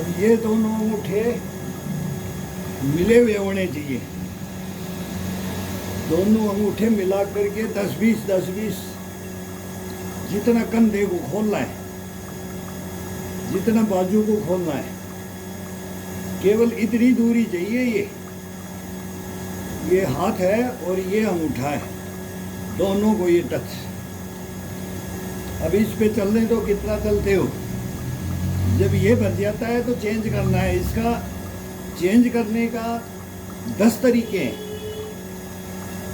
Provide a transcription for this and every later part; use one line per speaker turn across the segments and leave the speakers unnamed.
अब ये दोनों अंगूठे मिले हुए होने चाहिए। दोनों अंगूठे मिला करके 10-20 जितना कंधे को खोलना है, जितना बाजू को खोलना है, केवल इतनी दूरी चाहिए। ये हाथ है और ये अंगूठा है, दोनों को ये टच। अब इस पे चलने दो, कितना चलते हो। जब ये बच जाता है तो चेंज करना है। इसका चेंज करने का 10 तरीके हैं,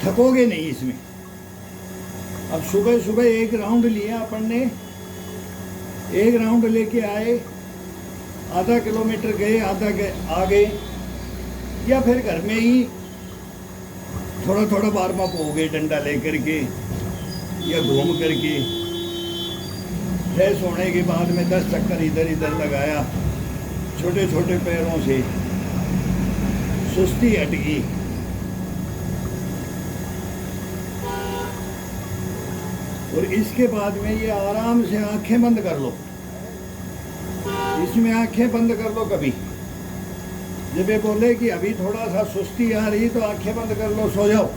थकोगे नहीं इसमें। अब सुबह सुबह एक राउंड लिया अपन ने, एक राउंड लेके आए, आधा किलोमीटर गए, आ गए, या फिर घर में ही थोड़ा थोड़ा वार्म अप हो गए डंडा लेकर के या घूम करके। फ्रेश होने के बाद में 10 चक्कर इधर इधर लगाया, छोटे छोटे पैरों से सुस्ती हट गई। और इसके बाद में ये आराम से आंखें बंद कर लो। इसमें आंखें बंद कर लो। कभी जब ये बोले कि अभी थोड़ा सा सुस्ती आ रही तो आंखें बंद कर लो, सो जाओ।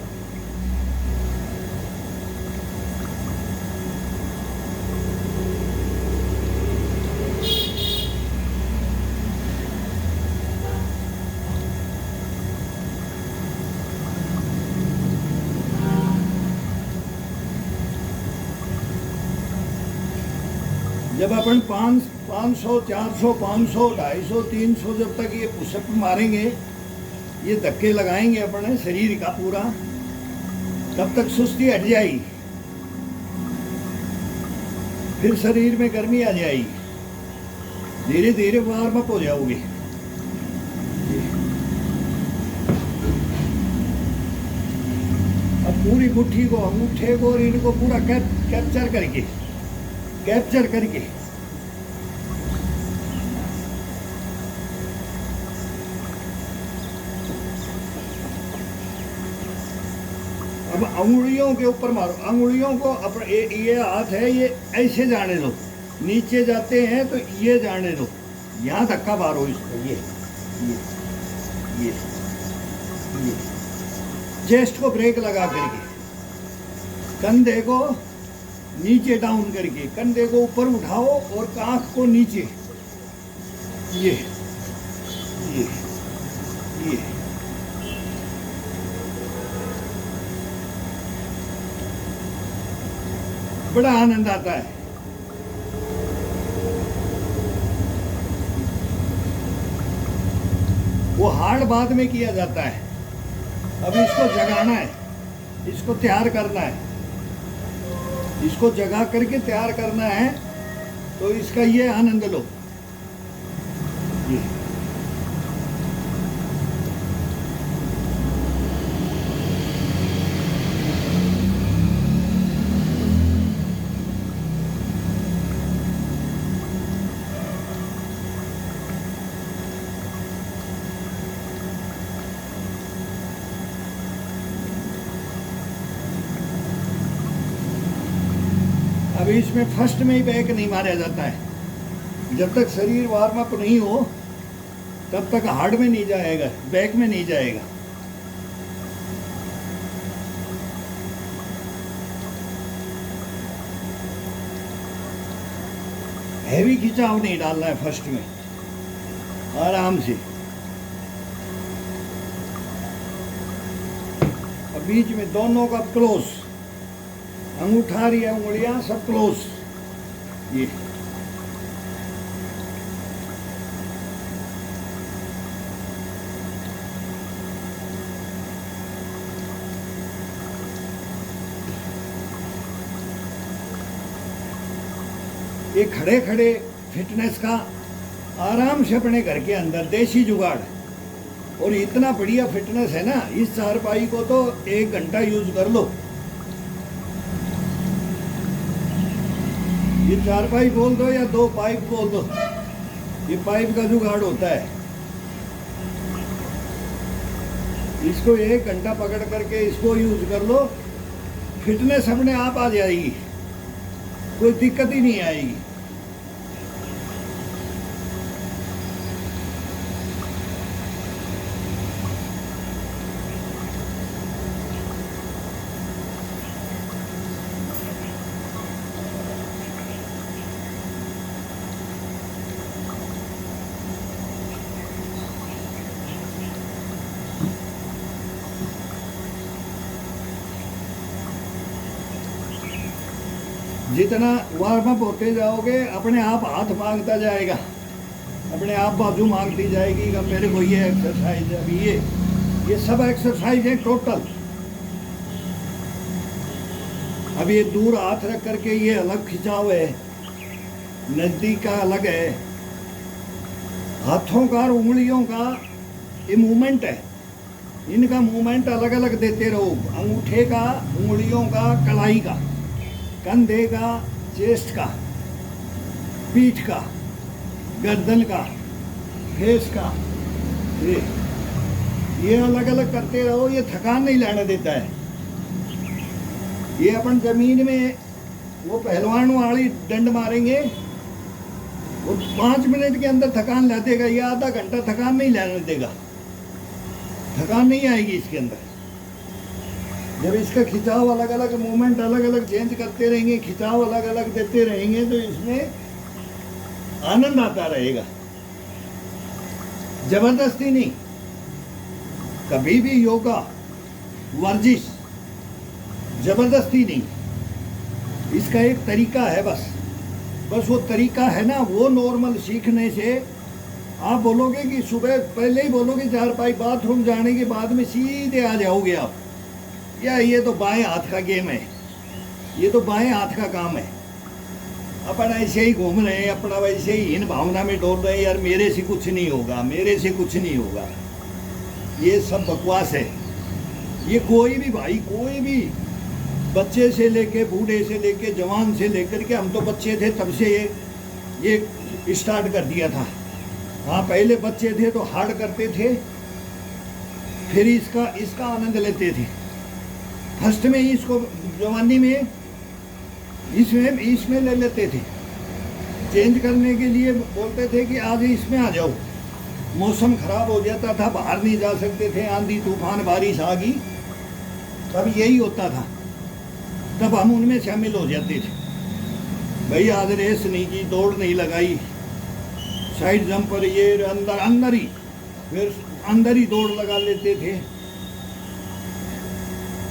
जब अपन 500, 400, 500, 250, 300 जब तक ये पुशअप मारेंगे, ये धक्के लगाएंगे अपने शरीर का पूरा, तब तक सुस्ती हट जाएगी, फिर शरीर में गर्मी आ जाएगी, धीरे धीरे वार्म अप हो जाओगे। अब पूरी मुट्ठी को, अंगूठे को और इनको पूरा कैप्चर करके अब अंगुलियों के ऊपर मारो। अंगुलियों को अपने ये हाथ है, ये ऐसे जाने दो, नीचे जाते हैं तो ये जाने दो, यहाँ धक्का मारो इसको। ये चेस्ट को ब्रेक लगा करके, कंधे को नीचे डाउन करके, कंधे को ऊपर उठाओ और आंख को नीचे। ये बड़ा आनंद आता है। वो हार्ड बाद में किया जाता है। अब इसको जगाना है, इसको तैयार करना है, इसको जगा करके तैयार करना है। तो इसका ये आनंद लो। ये अभी इसमें फर्स्ट में ही बैक नहीं मारा जाता है। जब तक शरीर वार्म अप नहीं हो तब तक हार्ड में नहीं जाएगा, बैक में नहीं जाएगा। हैवी खिंचाव नहीं डालना है फर्स्ट में, आराम से। अब बीच में दोनों का क्लोज, अंगूठा रही है, उंगलियां सब क्लोज। ये खड़े खड़े फिटनेस का आराम से अपने घर के अंदर देसी जुगाड़। और इतना बढ़िया फिटनेस है ना, इस चारपाई को तो 1 घंटा यूज कर लो। ये चारपाई बोल दो या 2 पाइप बोल दो, ये पाइप का जुगाड़ होता है। इसको 1 घंटा पकड़ करके इसको यूज कर लो, फिटनेस अपने आप आ जाएगी, कोई दिक्कत ही नहीं आएगी। जितना वार्म अप होते जाओगे अपने आप हाथ मांगता जाएगा, अपने आप बाजू मांगती जाएगी कि मेरे को ये एक्सरसाइज। अभी ये सब एक्सरसाइज है टोटल। अब ये दूर हाथ रख करके ये अलग खिंचाव है, नज़दीक का अलग है। हाथों का और उंगलियों का ये मूवमेंट है, इनका मूवमेंट अलग अलग देते रहो। अंगूठे का, उंगलियों का, कलाई का, कंधे का, चेस्ट का, पीठ का, गर्दन का, फेस का, ये अलग अलग करते रहो। ये थकान नहीं लाने देता है। ये अपन जमीन में वो पहलवान वाली डंड मारेंगे, वो 5 मिनट के अंदर थकान ला देगा। ये आधा घंटा थकान नहीं लाने देगा, थकान नहीं आएगी इसके अंदर। जब इसका खिंचाव अलग अलग, मूवमेंट अलग अलग चेंज करते रहेंगे, खिंचाव अलग अलग देते रहेंगे, तो इसमें आनंद आता रहेगा, जबरदस्ती नहीं। कभी भी योगा, वर्जिश जबरदस्ती नहीं, इसका एक तरीका है। बस वो तरीका है ना, वो नॉर्मल सीखने से आप बोलोगे कि सुबह पहले ही बोलोगे 4 बाथरूम जाने के बाद में सीधे आ जाओगे आप, या ये तो बाएं हाथ का गेम है, ये तो बाएं हाथ का काम है। अपन ऐसे ही घूम रहे हैं, अपना वैसे ही इन भावना में डोल रहे हैं, यार मेरे से कुछ नहीं होगा, मेरे से कुछ नहीं होगा। ये सब बकवास है। ये कोई भी भाई, कोई भी, बच्चे से लेके बूढ़े से लेके जवान से लेकर के, हम तो बच्चे थे तब से ये स्टार्ट कर दिया था। हाँ, पहले बच्चे थे तो हार्ड करते थे, फिर इसका आनंद लेते थे। फर्स्ट में इसको जवानी में इसमें ले लेते थे। चेंज करने के लिए बोलते थे कि आज इसमें आ जाओ। मौसम खराब हो जाता था, बाहर नहीं जा सकते थे, आंधी तूफान बारिश आ गई, तब यही होता था। तब हम उनमें शामिल हो जाते थे। भाई आज रेस नहीं की, दौड़ नहीं लगाई, साइड जंप पर ये अंदर ही, फिर अंदर ही दौड़ लगा लेते थे।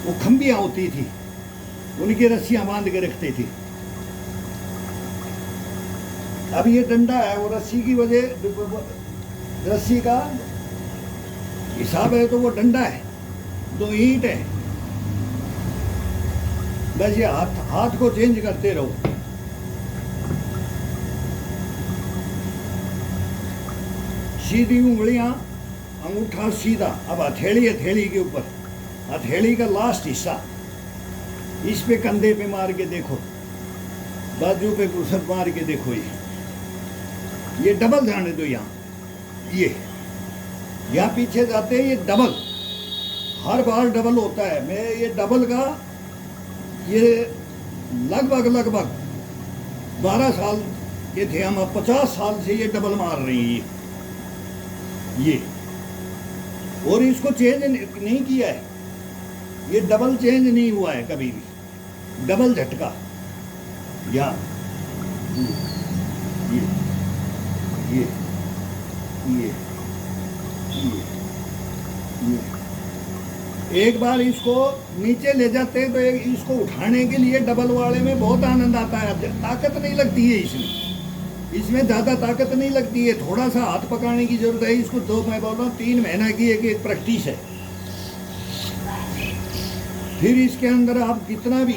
वो खंबियाँ होती थी, उनकी रस्सियाँ बांध के रखते थे। अब ये डंडा है, वो रस्सी की वजह, रस्सी का हिसाब है तो वो डंडा है, 2 ईंट है। बस ये हाथ को चेंज करते रहो। सीधी उंगलियां, अंगूठा सीधा। अब हथेली के ऊपर, हथेली का लास्ट हिस्सा, इस पे कंधे पे मार के देखो, बाजू पे पुशअप मार के देखो। ये डबल जाने दो। ये यहाँ पीछे जाते हैं, ये डबल, हर बार डबल होता है। मैं ये डबल का, ये लगभग 12 साल के थे हम, 50 साल से ये डबल मार रही हैं ये। और इसको चेंज नहीं किया है, ये डबल चेंज नहीं हुआ है कभी भी। डबल झटका, या ये ये ये ये ये एक बार इसको नीचे ले जाते हैं तो इसको उठाने के लिए डबल वाले में बहुत आनंद आता है। ताकत नहीं लगती है इसमें ज़्यादा ताकत नहीं लगती है, थोड़ा सा हाथ पकाने की जरूरत है इसको। मैं बोल रहा हूँ 3 महीना की एक प्रैक्टिस है। फिर इसके अंदर आप कितना भी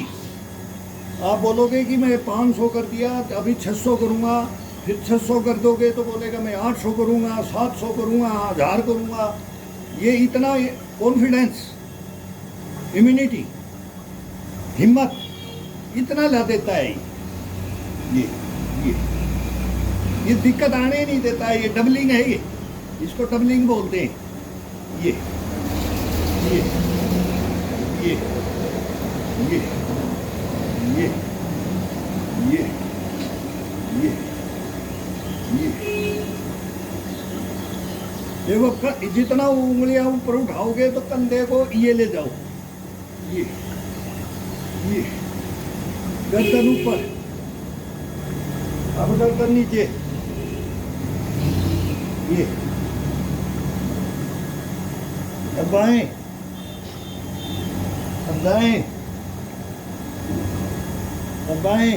आप बोलोगे कि मैं 500 कर दिया, अभी 600 करूँगा, फिर 600 कर दोगे तो बोलेगा मैं 800 करूँगा, 700 करूँगा, 1000 करूँगा। ये इतना कॉन्फिडेंस, इम्यूनिटी, हिम्मत इतना ला देता है ये दिक्कत आने ही नहीं देता है। ये डबलिंग है, ये इसको डबलिंग बोलते हैं। ये ये ये ये ये ये ये ये देखो, जितना उंगलियां ऊपर उठाओगे तो कंधे को ये ले जाओ, ये गर्दन ऊपर, अब गर्दन नीचे, ये अब बाएं, अब दाएं, अब बाएं,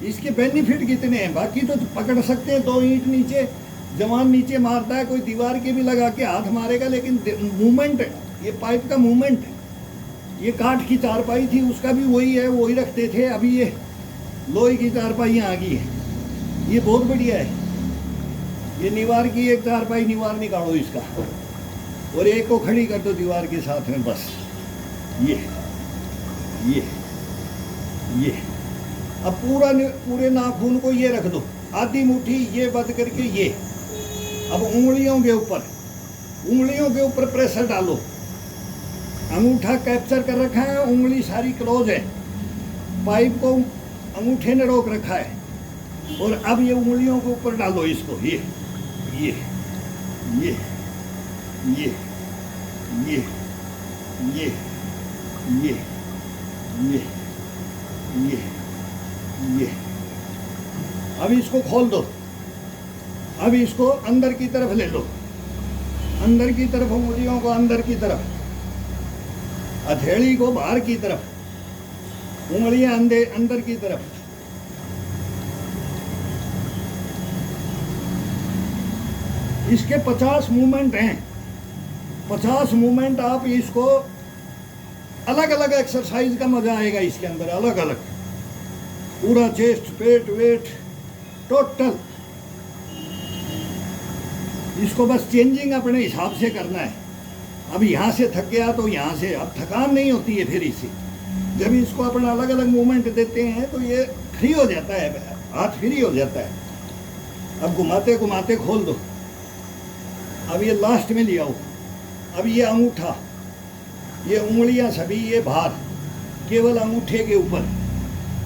इसके बेनिफिट कितने हैं? बाकी तो पकड़ सकते हैं, 2 ईंट नीचे, जवान नीचे मारता है, कोई दीवार के भी लगा के हाथ मारेगा, लेकिन मूवमेंट, ये पाइप का मूवमेंट है। ये काठ की चारपाई थी, उसका भी वही है, वही रखते थे। अभी ये लोहे की चारपाइयाँ आ गई है, ये बहुत बढ़िया है। ये दीवार की एक चारपाई, दीवार निकालो इसका और एक को खड़ी कर दो दीवार के साथ में, बस। ये अब पूरे नाखून को ये रख दो, आधी मुट्ठी ये बंद करके ये। अब उंगलियों के ऊपर प्रेशर डालो। अंगूठा कैप्चर कर रखा है, उंगली सारी क्लोज है, पाइप को अंगूठे ने रोक रखा है। और अब ये उंगलियों के ऊपर डालो इसको, ये अब इसको खोल दो। अब इसको अंदर की तरफ ले लो, अंदर की तरफ, उंगलियों को अंदर की तरफ, हथेली को बाहर की तरफ, उंगलियां अंदर की तरफ। इसके 50 मूवमेंट हैं। 50 मूवमेंट। आप इसको अलग अलग एक्सरसाइज का मजा आएगा इसके अंदर, अलग अलग, पूरा चेस्ट, पेट, वेट, टोटल। इसको बस चेंजिंग अपने हिसाब से करना है। अब यहाँ से थक गया तो यहाँ से, अब थकान नहीं होती है फिर इसे। जब इसको अपना अलग अलग मूवमेंट देते हैं तो ये फ्री हो जाता है, हाथ फ्री हो जाता है। अब घुमाते घुमाते खोल दो। अब ये लास्ट में ले आओ। अब ये अंगूठा, ये उंगलियां सभी ये बाहर, केवल अंगूठे के ऊपर,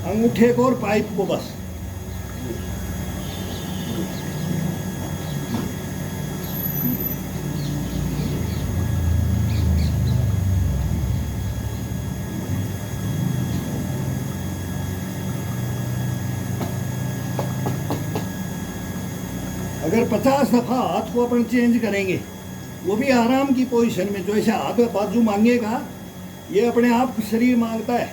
अंगूठे को और पाइप को बस। अगर 50 दफ़ा हाथ को अपन चेंज करेंगे, वो भी आराम की पोजीशन में, जो ऐसे हाथ बाजू मांगेगा, ये अपने आप शरीर मांगता है।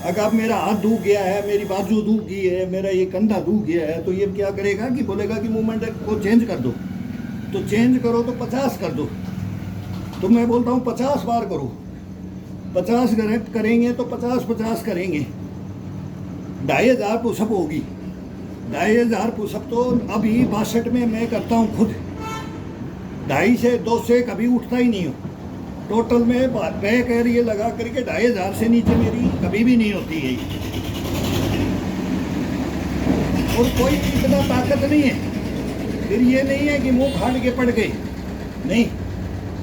अगर मेरा हाथ दुख गया है, मेरी बाजू दुख गई है, मेरा ये कंधा दुख गया है, तो ये क्या करेगा कि बोलेगा कि मूवमेंट को चेंज कर दो। तो चेंज करो तो 50 कर दो। तो मैं बोलता हूँ 50 बार करो। 50 करेंगे तो 50-50 करेंगे, 2500 पुशअप होगी। 2500 पुशअप तो अभी 62 में मैं करता हूँ खुद। 2.5 से 2 से कभी उठता ही नहीं हूँ। टोटल में बैक एयर ये लगा करके 2500 से नीचे मेरी कभी भी नहीं होती है। और कोई इतना ताकत नहीं है। फिर ये नहीं है कि मुंह फाड़ के पड़ गए, नहीं।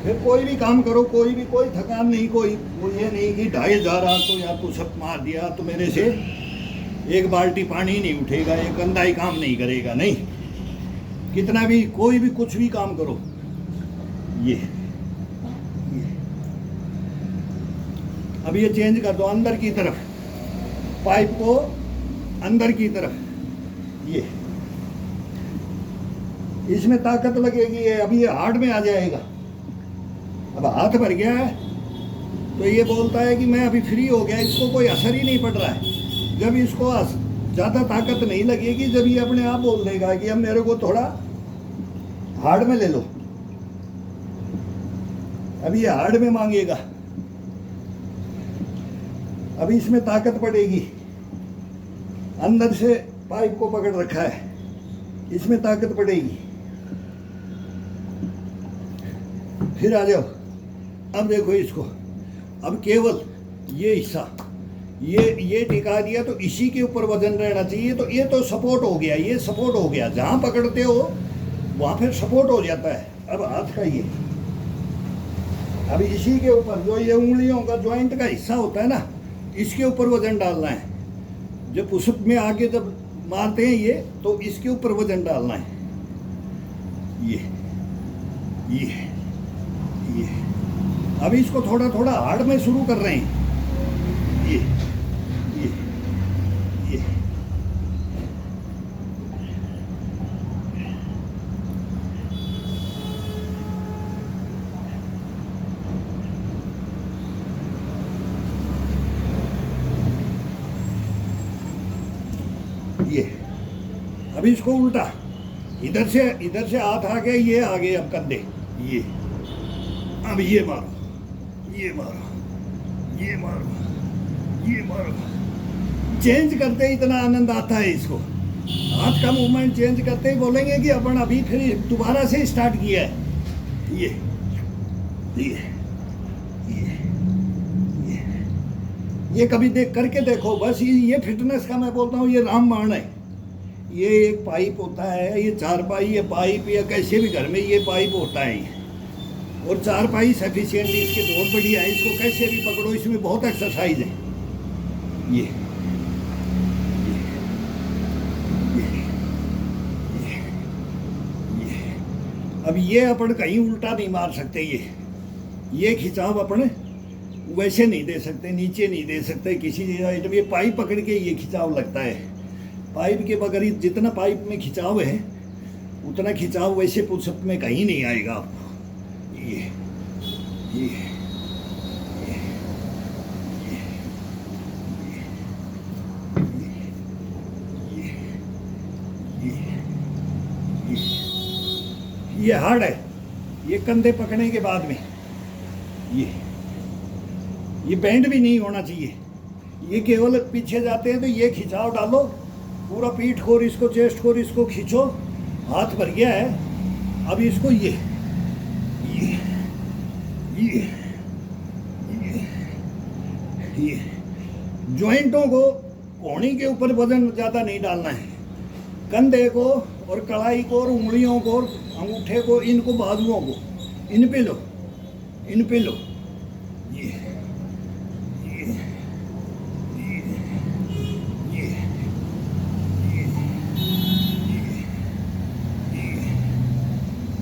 फिर कोई भी काम करो, कोई थकान नहीं, कोई ये नहीं कि 2500 तो यार पुशअप मार दिया तो मेरे से 1 बाल्टी पानी नहीं उठेगा, ये गंदा ही काम नहीं करेगा, नहीं। कितना भी, कोई भी, कुछ भी काम करो। ये अब ये चेंज कर दो अंदर की तरफ, पाइप को अंदर की तरफ। ये इसमें ताकत लगेगी। ये अभी ये हार्ड में आ जाएगा। अब हाथ भर गया है तो ये बोलता है कि मैं अभी फ्री हो गया, इसको कोई असर ही नहीं पड़ रहा है। जब इसको ज़्यादा ताकत नहीं लगेगी, जब ये अपने आप बोल देगा कि अब मेरे को थोड़ा हार्ड में ले लो, अब ये हार्ड में मांगेगा। अभी इसमें ताकत पड़ेगी। अंदर से पाइप को पकड़ रखा है, इसमें ताकत पड़ेगी। फिर आ जाओ। अब देखो इसको, अब केवल ये हिस्सा ये टिका दिया तो इसी के ऊपर वजन रहना चाहिए। तो ये तो सपोर्ट हो गया, ये सपोर्ट हो गया। जहाँ पकड़ते हो वहाँ फिर सपोर्ट हो जाता है। अब हाथ का ये, अब इसी के ऊपर जो ये उंगलियों का जॉइंट का हिस्सा होता है ना, इसके ऊपर वजन डालना है। जब पुशअप में आके जब मारते हैं ये, तो इसके ऊपर वजन डालना है। ये अभी इसको थोड़ा थोड़ा हार्ड में शुरू कर रहे हैं। ये अब इसको उल्टा, इधर से हाथ आ गए, ये आ गए अब कंधे, ये अब ये मारो, ये मारो, ये मारो, ये मारो। चेंज करते ही इतना आनंद आता है इसको, हाथ का मूवमेंट चेंज करते ही बोलेंगे कि अपन अभी फिर दोबारा से स्टार्ट किया है। ये ये ये ये कभी देख करके देखो बस। ये फिटनेस का मैं बोलता हूँ, ये रामबाण है। ये एक पाइप होता है, ये 4 पाई, ये पाइप या कैसे भी घर में ये पाइप होता है ये, और 4 पाई सफिशियंट इसके बहुत बढ़िया है। इसको कैसे भी पकड़ो, इसमें बहुत एक्सरसाइज है। ये अब ये अपन कहीं उल्टा नहीं मार सकते। ये खिंचाव अपन वैसे नहीं दे सकते, नीचे नहीं दे सकते किसी जगह। जब ये पाइप पकड़ के ये खिंचाव लगता है, पाइप के बगैर जितना पाइप में खिंचाव है उतना खिंचाव वैसे पुशअप में कहीं नहीं आएगा आपको। ये ये हार्ड है, ये कंधे पकड़ने के बाद में ये बैंड भी नहीं होना चाहिए। ये केवल पीछे जाते हैं तो ये खिंचाव डालो, पूरा पीठ को और इसको, चेस्ट को और इसको खींचो, हाथ भर गया है। अब इसको ये जॉइंटों को, कोहनी के ऊपर वजन ज़्यादा नहीं डालना है। कंधे को और कलाई को और उंगलियों को और अंगूठे को, इनको, बाजुओं को, इन पे लो, इन पे लो। ये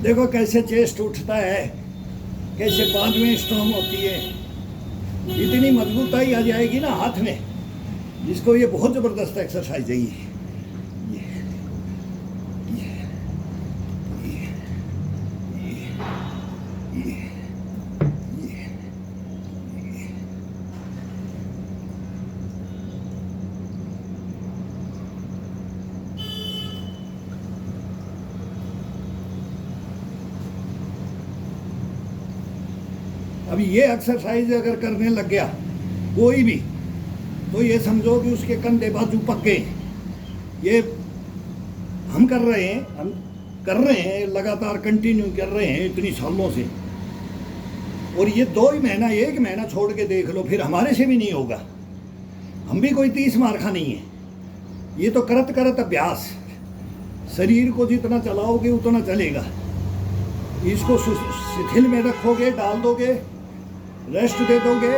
देखो कैसे चेस्ट उठता है, कैसे बाजुएं स्ट्रांग होती है। इतनी मजबूताई आ जाएगी ना हाथ में, जिसको ये बहुत ज़बरदस्त एक्सरसाइज है। अब ये एक्सरसाइज अगर करने लग गया कोई भी, तो ये समझो कि उसके कंधे बाजू पक्के। ये हम कर रहे हैं लगातार, कंटिन्यू कर रहे हैं इतनी सालों से। और ये 2 ही महीना, 1 महीना छोड़ के देख लो, फिर हमारे से भी नहीं होगा। हम भी कोई 30 मार्खा नहीं है। ये तो करत करत अभ्यास, शरीर को जितना चलाओगे उतना चलेगा। इसको शिथिल में रखोगे, डाल दोगे, रेस्ट दे दोगे,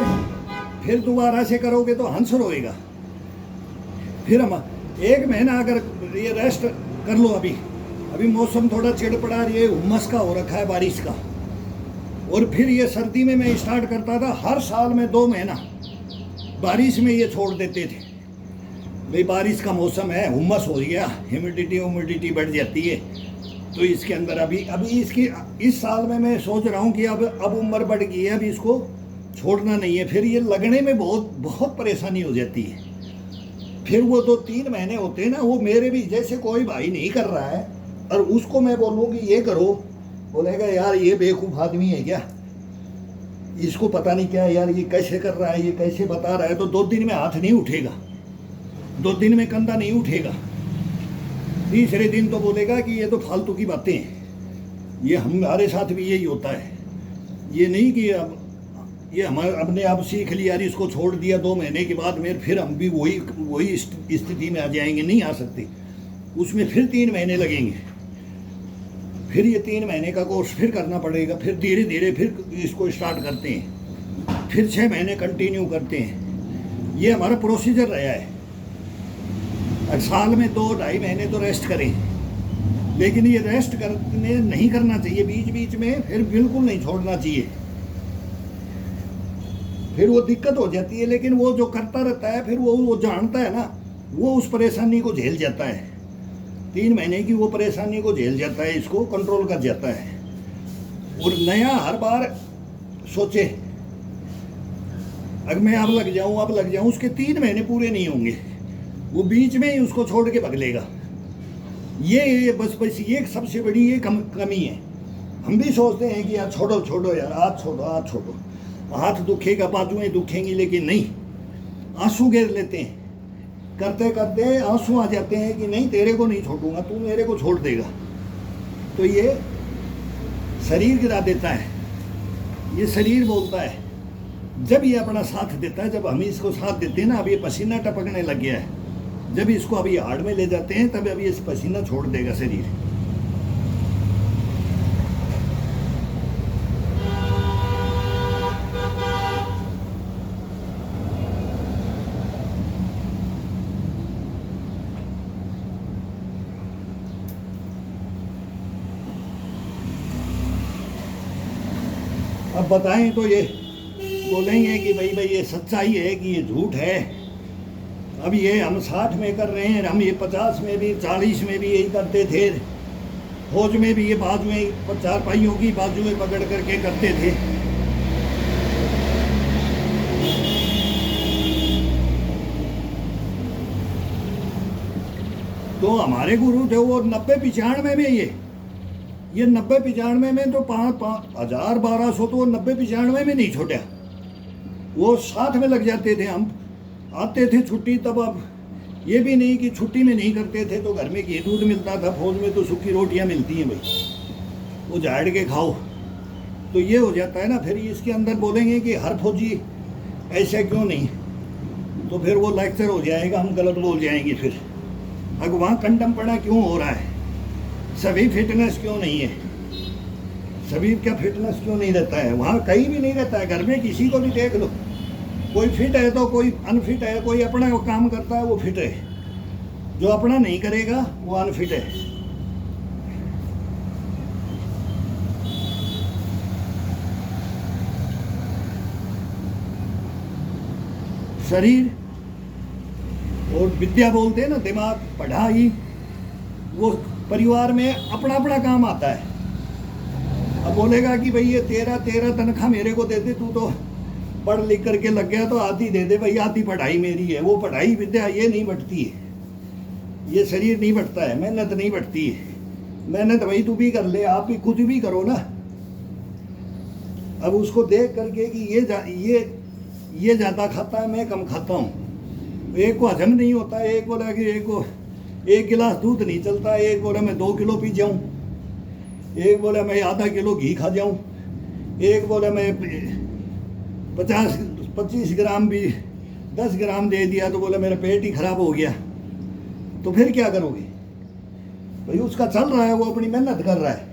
फिर दोबारा से करोगे तो हंस रोएगा। फिर हम 1 महीना अगर ये रेस्ट कर लो, अभी मौसम थोड़ा चिड़पड़ा, ये उमस का हो रखा है, बारिश का। और फिर ये सर्दी में मैं स्टार्ट करता था, हर साल में 2 महीना बारिश में ये छोड़ देते थे। भाई बारिश का मौसम है, उमस हो गया, ह्यूमिडिटी बढ़ जाती है, तो इसके अंदर अभी इसकी इस साल में मैं सोच रहा हूँ कि अब उम्र बढ़ गई है, अब इसको छोड़ना नहीं है। फिर ये लगने में बहुत परेशानी हो जाती है। फिर वो 2-3 महीने होते हैं ना, वो मेरे भी जैसे कोई भाई नहीं कर रहा है और उसको मैं बोलूँ कि ये करो, बोलेगा यार ये बेवकूफ़ आदमी है क्या, इसको पता नहीं क्या है यार, ये कैसे कर रहा है, ये कैसे बता रहा है। तो 2 दिन में हाथ नहीं उठेगा, 2 दिन में कंधा नहीं उठेगा, तीसरे दिन तो बोलेगा कि ये तो फालतू की बातें हैं। ये हमारे साथ भी यही होता है। ये नहीं कि अब ये हमारे अपने आप सीख लिया, इसको छोड़ दिया 2 महीने के बाद में फिर हम भी वही स्थिति में आ जाएंगे, नहीं आ सकते। उसमें फिर 3 महीने लगेंगे, फिर ये 3 महीने का कोर्स फिर करना पड़ेगा। फिर धीरे धीरे फिर इसको स्टार्ट करते हैं, फिर 6 महीने कंटिन्यू करते हैं। ये हमारा प्रोसीजर रहा है। साल में 2-2.5 महीने तो रेस्ट करें, लेकिन ये रेस्ट करने नहीं करना चाहिए बीच बीच में, फिर बिल्कुल नहीं छोड़ना चाहिए। फिर वो दिक्कत हो जाती है। लेकिन वो जो करता रहता है, फिर वो जानता है ना, वो उस परेशानी को झेल जाता है। 3 महीने की वो परेशानी को झेल जाता है, इसको कंट्रोल कर जाता है। और नया हर बार सोचे अगर मैं अब लग जाऊं, उसके 3 महीने पूरे नहीं होंगे, वो बीच में ही उसको छोड़ के भग लेगा। ये बस ये सबसे बड़ी ये कमी है। हम भी सोचते हैं कि यार छोड़ो छोड़ो यार, हाथ छोड़ो हाथ छोड़ो, हाथ दुखेगा, बाजुएं दुखेंगी, लेकिन नहीं, आंसू गिर लेते हैं, करते करते आंसू आ जाते हैं कि नहीं तेरे को नहीं छोड़ूंगा, तू मेरे को छोड़ देगा। तो ये शरीर गिरा देता है, ये शरीर बोलता है। जब ये अपना साथ देता है, जब हम इसको साथ देते हैं ना, अब ये पसीना टपकने लग गया है, जब इसको अभी हाड़ में ले जाते हैं तब अभी इस पसीना छोड़ देगा शरीर। अब बताएं तो ये बोलेंगे कि भाई भाई ये सच्चाई है कि ये झूठ है। अब ये हम 60 में कर रहे हैं, हम ये 50 में भी 40 में भी यही करते थे। फौज में भी ये बाजुएं, चारपाइयों की बाजुएं पकड़ करके करते थे। तो हमारे गुरु थे वो 90-95 में, ये 90-95 में तो 5,000-1,200 तो 90-95 में नहीं छोड़ा, वो 60 में लग जाते थे। हम आते थे छुट्टी, तब अब ये भी नहीं कि छुट्टी में नहीं करते थे तो घर में घी दूध मिलता था, फौज में तो सूखी रोटियां मिलती हैं भाई, वो झाड़ के खाओ। तो ये हो जाता है ना, फिर इसके अंदर बोलेंगे कि हर फौजी ऐसा क्यों नहीं, तो फिर वो लेक्चर हो जाएगा, हम गलत बोल जाएंगे। फिर अब वहाँ कंडम पड़ा क्यों हो रहा है, सभी फिटनेस क्यों नहीं है, सभी क्या फिटनेस क्यों नहीं रहता है, वहाँ कहीं भी नहीं रहता है। घर में किसी को भी देख लो, कोई फिट है तो कोई अनफिट है, कोई अपना वो काम करता है वो फिट है, जो अपना नहीं करेगा वो अनफिट है। शरीर और विद्या बोलते हैं ना, दिमाग, पढ़ाई, वो परिवार में अपना अपना काम आता है। अब बोलेगा कि भाई ये तेरा तनख्वाह मेरे को दे दे, तू तो पढ़ लिख करके लग गया तो आधी दे दे भाई, आधी पढ़ाई मेरी है। वो पढ़ाई विद्या ये नहीं बढ़ती है, ये शरीर नहीं बढ़ता है, मेहनत नहीं बढ़ती है। मेहनत भाई तू भी कर ले, आप भी खुद भी करो ना। अब उसको देख करके कि ये ज़्यादा खाता है, मैं कम खाता हूँ, एक को हजम नहीं होता है, एक बोला कि एक को 1 गिलास दूध नहीं चलता, एक बोला मैं 2 किलो पी जाऊँ, एक बोला मैं आधा किलो घी खा जाऊँ, एक बोला मैं 25 ग्राम भी 10 ग्राम दे दिया तो बोला मेरा पेट ही खराब हो गया। तो फिर क्या करोगे भाई, उसका चल रहा है, वो अपनी मेहनत कर रहा है,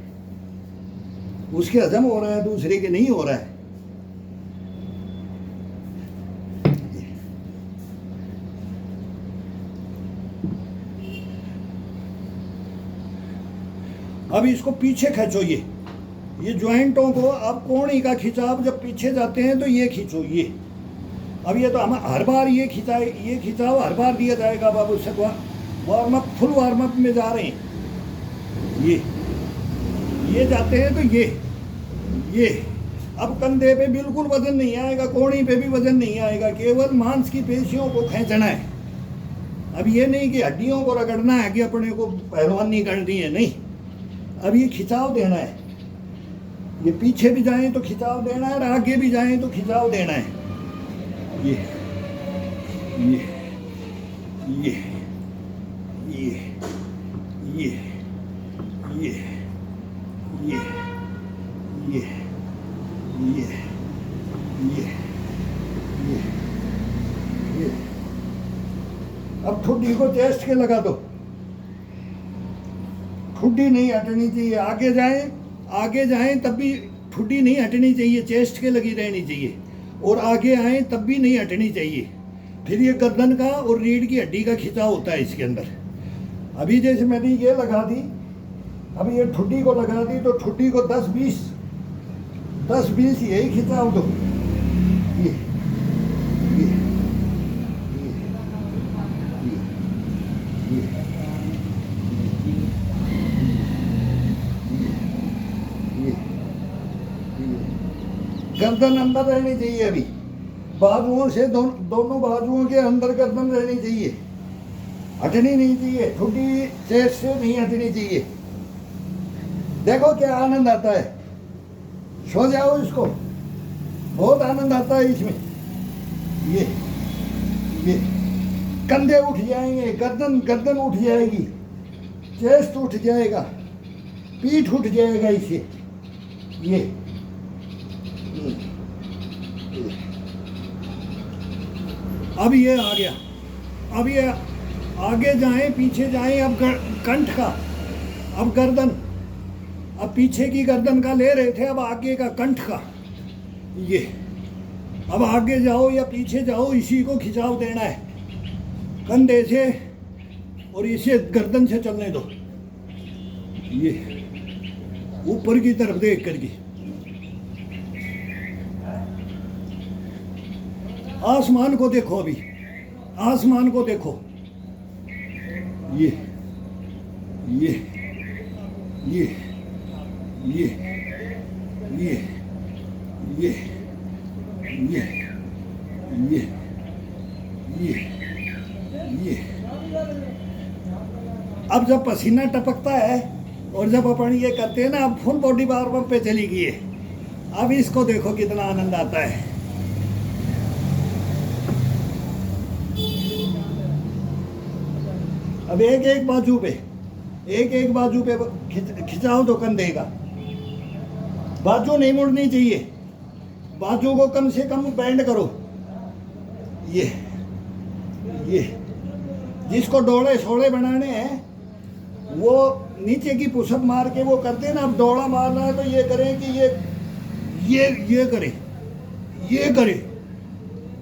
उसके हजम हो रहा है, दूसरे के नहीं हो रहा है। अब इसको पीछे खींचो, ये ज्वाइंटों को, अब कोहनी का खिंचाव जब पीछे जाते हैं तो ये खींचो, ये अब ये तो हम हर बार ये खिंचाव हर बार दिया जाएगा बाबू। Warm up, full warm up में जा रहे हैं, ये जाते हैं तो ये अब कंधे पे बिल्कुल वजन नहीं आएगा, कोहनी पे भी वजन नहीं आएगा, केवल मांस की पेशियों को खींचना है। अब ये नहीं कि हड्डियों को रगड़ना है कि अपने को पहलवानी करनी है, नहीं, अब ये खिंचाव देना है। ये पीछे भी जाएं तो खिंचाव देना है और आगे भी जाएं तो खिंचाव देना है। ये ये ये ये ये ये ये ये ये ये अब ठुड्डी को चेस्ट के लगा दो, ठुड्डी नहीं हटनी चाहिए। आगे जाएं तब भी ठुड्डी नहीं हटनी चाहिए, चेस्ट के लगी रहनी चाहिए, और आगे आएं तब भी नहीं हटनी चाहिए। फिर ये गर्दन का और रीढ़ की हड्डी का खिंचाव होता है इसके अंदर। अभी जैसे मैंने ये लगा दी, अब ये ठुड्डी को लगा दी तो ठुड्डी को 10-20 यही खिंचाव दो। ये गर्दन अंदर रहनी चाहिए, अभी बाजुओं से दोनों बाजुओं के अंदर गर्दन रहनी चाहिए। हटनी नहीं चाहिए, ठुड्डी चेस्ट से नहीं हटनी चाहिए। देखो क्या आनंद आता है, सो जाओ इसको, बहुत आनंद आता है इसमें। ये कंधे उठ जाएंगे, गर्दन उठ जाएगी, चेस्ट उठ जाएगा, पीठ उठ जाएगा इससे। ये अब ये आ गया, अब ये आगे जाएं पीछे जाएं, अब कंठ का, अब गर्दन, अब पीछे की गर्दन का ले रहे थे, अब आगे का कंठ का। ये अब आगे जाओ या पीछे जाओ, इसी को खिंचाव देना है कंधे से, और इसे गर्दन से चलने दो। ये ऊपर की तरफ देख करके, आसमान को देखो, अभी आसमान को देखो। ये ये ये ये ये ये ये ये ये ये अब जब पसीना टपकता है और जब अपन ये करते हैं ना, अब फुल बॉडी पावर पंप पे चली गई है। अब इसको देखो कितना आनंद आता है। अब एक एक बाजू पे खिंचाओ तो कंधे का, बाजू नहीं मुड़नी चाहिए, बाजू को कम से कम बेंड करो। ये जिसको डोले शोले बनाने हैं वो नीचे की पुशअप मार के वो करते हैं ना। अब डोला मारना है तो ये करें कि ये करे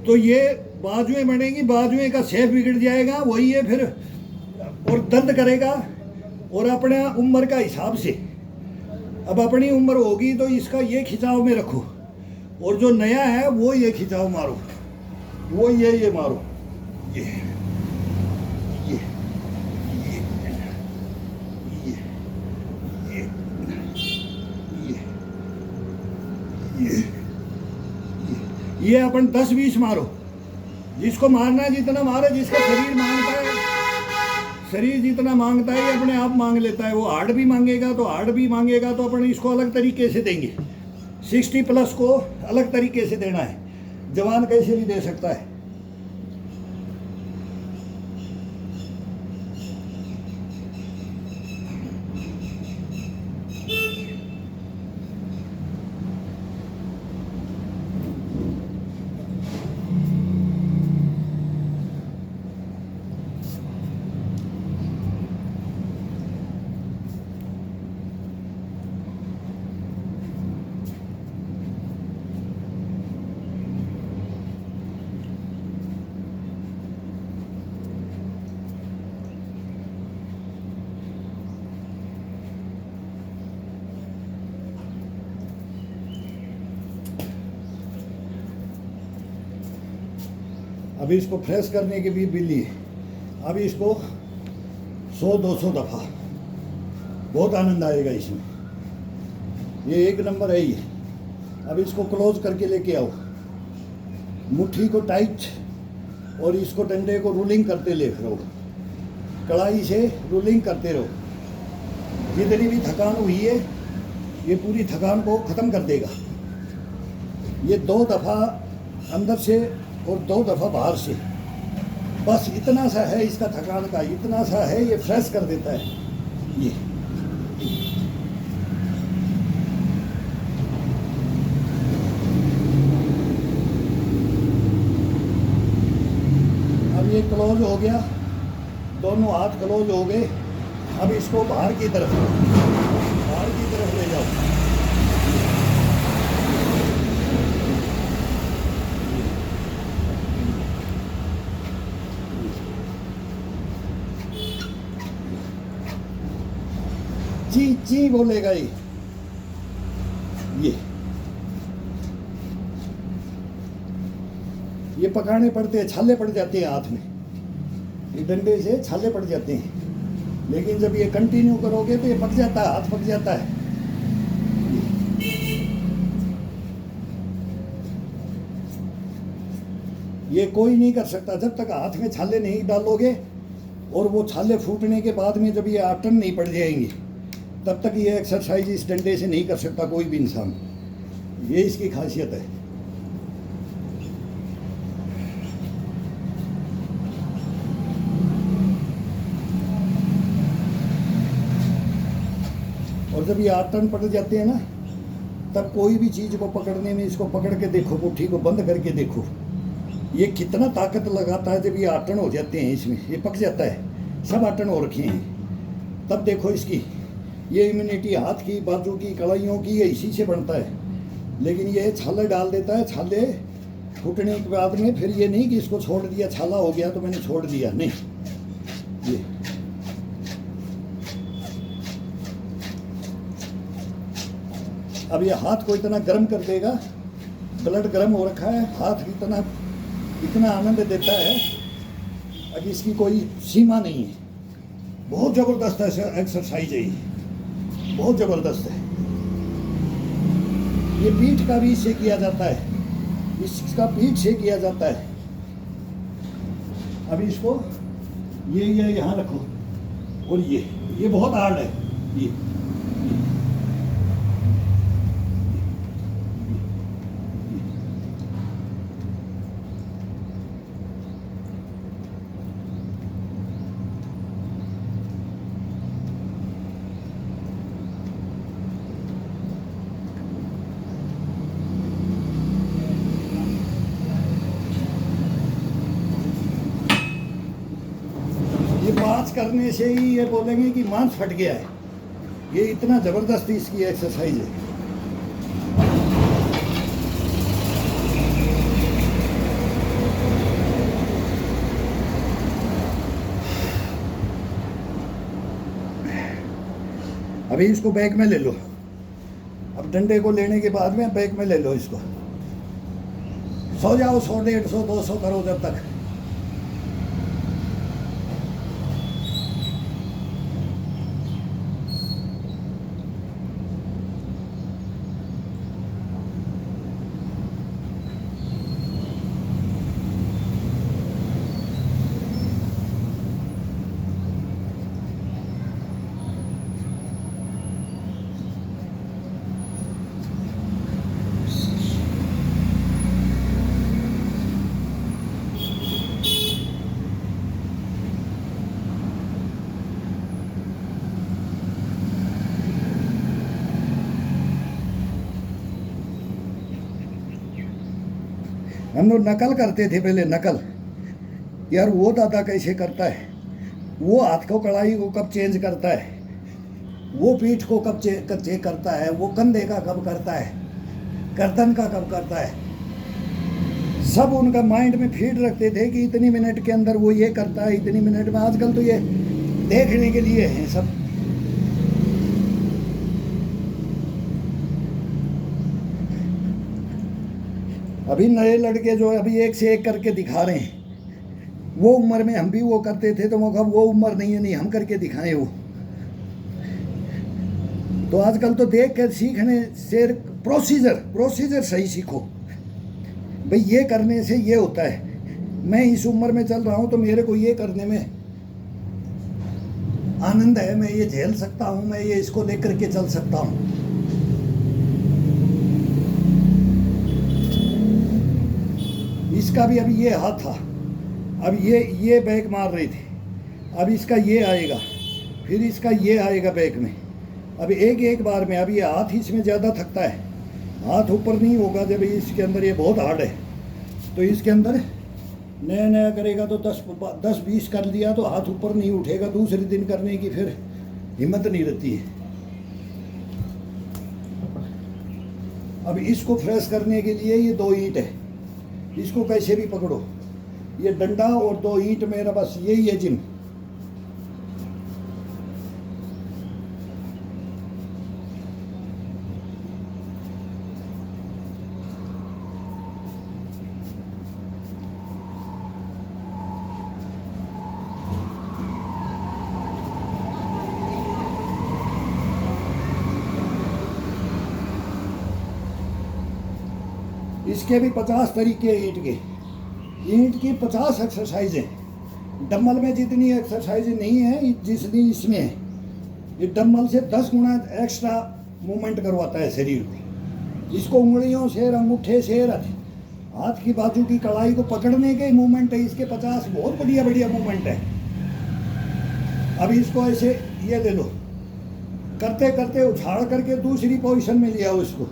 तो ये बाजुएं बनेगी, बाजुएं का शेप बिगड़ जाएगा, वही है फिर, और दर्द करेगा। और अपने उम्र का हिसाब से, अब अपनी उम्र होगी तो इसका ये खिंचाव में रखो, और जो नया है वो ये खिंचाव मारो, वो ये मारो। ये ये अपन 10-20 मारो, जिसको मारना है जितना मारे, जिसका शरीर मांगता है, शरीर जितना मांगता है ये अपने आप मांग लेता है। वो हार्ड भी मांगेगा तो हार्ड भी मांगेगा, तो अपन इसको अलग तरीके से देंगे। 60+ को अलग तरीके से देना है, जवान कैसे भी दे सकता है। अभी इसको फ्रेश करने के भी लिए अभी इसको 100-200 दफ़ा, बहुत आनंद आएगा इसमें। ये एक नंबर है ये। अब इसको क्लोज करके लेके आओ, मुट्ठी को टाइट, और इसको डंडे को रोलिंग करते ले रहो, कड़ाई से रोलिंग करते रहो। जितनी भी थकान हुई है ये पूरी थकान को ख़त्म कर देगा। ये 2 दफ़ा अंदर से और 2 दफ़ा बाहर से, बस इतना सा है इसका थकान का, इतना सा है, ये फ्रेश कर देता है। ये अब ये क्लोज हो गया, दोनों हाथ क्लोज हो गए। अब इसको बाहर की तरफ ले जाओ। ची बोलेगा ये पकाने पड़ते हैं, छाले पड़ जाते हैं हाथ में, ये डंडे से छाले पड़ जाते हैं। लेकिन जब ये कंटिन्यू करोगे तो ये पक जाता है, हाथ पक जाता है। ये कोई नहीं कर सकता जब तक हाथ में छाले नहीं डालोगे, और वो छाले फूटने के बाद में जब ये आटन नहीं पड़ जाएंगे तब तक ये एक्सरसाइज इस डंडे से नहीं कर सकता कोई भी इंसान। ये इसकी खासियत है। और जब ये आटन पड़ जाते हैं ना तब कोई भी चीज़ को पकड़ने में इसको पकड़ के देखो, मुट्ठी को बंद करके देखो ये कितना ताकत लगाता है। जब ये आटन हो जाते हैं इसमें ये पक जाता है, सब आटन हो रखे हैं, तब देखो इसकी ये इम्यूनिटी हाथ की, बाजू की, कलाइयों की, ये इसी से बनता है। लेकिन ये छाले डाल देता है, छाले फूटने के बाद में फिर ये नहीं कि इसको छोड़ दिया, छाला हो गया तो मैंने छोड़ दिया, नहीं। ये अब ये हाथ को इतना गर्म कर देगा, ब्लड गर्म हो रखा है, हाथ इतना आनंद देता है, अब इसकी कोई सीमा नहीं है। बहुत ज़बरदस्त एक्सरसाइज है ये, बहुत ज़बरदस्त है। ये पीठ का भी इससे किया जाता है, इसका पीठ से किया जाता है। अब इसको ये यहाँ रखो, और ये बहुत हार्ड है ये। मांस करने से ही ये बोलेंगे कि मांस फट गया है। ये इतना ज़बरदस्त इसकी एक्सरसाइज है। अभी इसको बैग में ले लो, अब डंडे को लेने के बाद में बैग में ले लो इसको, सो जाओ, 100, 150, 200 करो जब तक। हम लोग नकल करते थे पहले, नकल यार वो दादा कैसे करता है, वो हाथ को कड़ाई को कब चेंज करता है, वो पीठ को कब चेक करता है, वो कंधे का कब करता है, गर्दन का कब करता है, सब उनका माइंड में फीड रखते थे कि इतनी मिनट के अंदर वो ये करता है, इतनी मिनट में। आजकल तो ये देखने के लिए है सब। अभी नए लड़के जो अभी एक से एक करके दिखा रहे हैं, वो उम्र में हम भी वो करते थे तो वो उम्र नहीं है, नहीं हम करके दिखाएं वो। तो आजकल तो देख कर सीखने से प्रोसीजर सही सीखो भाई, ये करने से ये होता है। मैं इस उम्र में चल रहा हूं तो मेरे को ये करने में आनंद है, मैं ये झेल सकता हूं, मैं ये इसको लेकर के चल सकता हूं। इसका भी अभी ये हाथ था, अब ये बैक मार रही थी, अब इसका ये आएगा, फिर इसका ये आएगा बैक में। अब एक बार में, अब ये हाथ इसमें ज़्यादा थकता है, हाथ ऊपर नहीं होगा जब इसके अंदर, ये बहुत हार्ड है। तो इसके अंदर नया करेगा तो 10-20 कर लिया तो हाथ ऊपर नहीं उठेगा, दूसरे दिन करने की फिर हिम्मत नहीं रहती है। अब इसको फ्रेश करने के लिए ये 2 ईंट है, इसको कैसे भी पकड़ो, ये डंडा और 2 ईंट, मेरा बस यही है जिम। इसके भी 50 तरीके ईंट की 50 एक्सरसाइज हैं। डम्बल में जितनी एक्सरसाइज नहीं है जितनी इसमें है। ये डम्बल से 10 गुना एक्स्ट्रा मूवमेंट करवाता है शरीर को। इसको उंगलियों से, अंगूठे से, हाथ की बाजू की कलाई को पकड़ने के मूवमेंट है इसके 50 बहुत बढ़िया बढ़िया मूवमेंट है। अब इसको ऐसे ये ले लो, करते करते उछाड़ करके दूसरी पोजीशन में लिया उसको।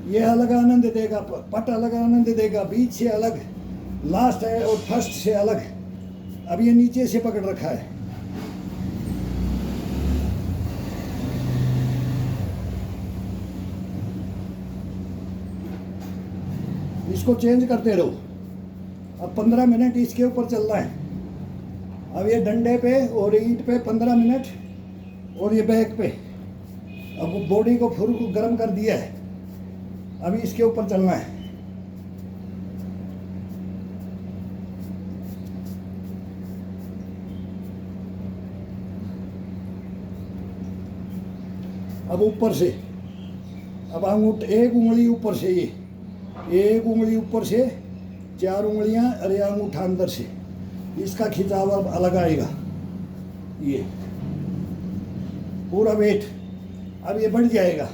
ये अलग आनंद देगा, पट अलग आनंद देगा, बीच से अलग, लास्ट है और फर्स्ट से अलग। अब ये नीचे से पकड़ रखा है, इसको चेंज करते रहो। अब 15 मिनट इसके ऊपर चलना है। अब ये डंडे पे और ईंट पे 15 मिनट और ये बैक पे। अब बॉडी को फुल गर्म कर दिया है, अभी इसके ऊपर चलना है। अब ऊपर से, अब एक उंगली ऊपर से, ये एक उंगली ऊपर से, 4 उंगलियां, अरे अंगूठा अंदर से, इसका खिंचाव अब अलग आएगा। ये पूरा वेट अब ये बढ़ जाएगा।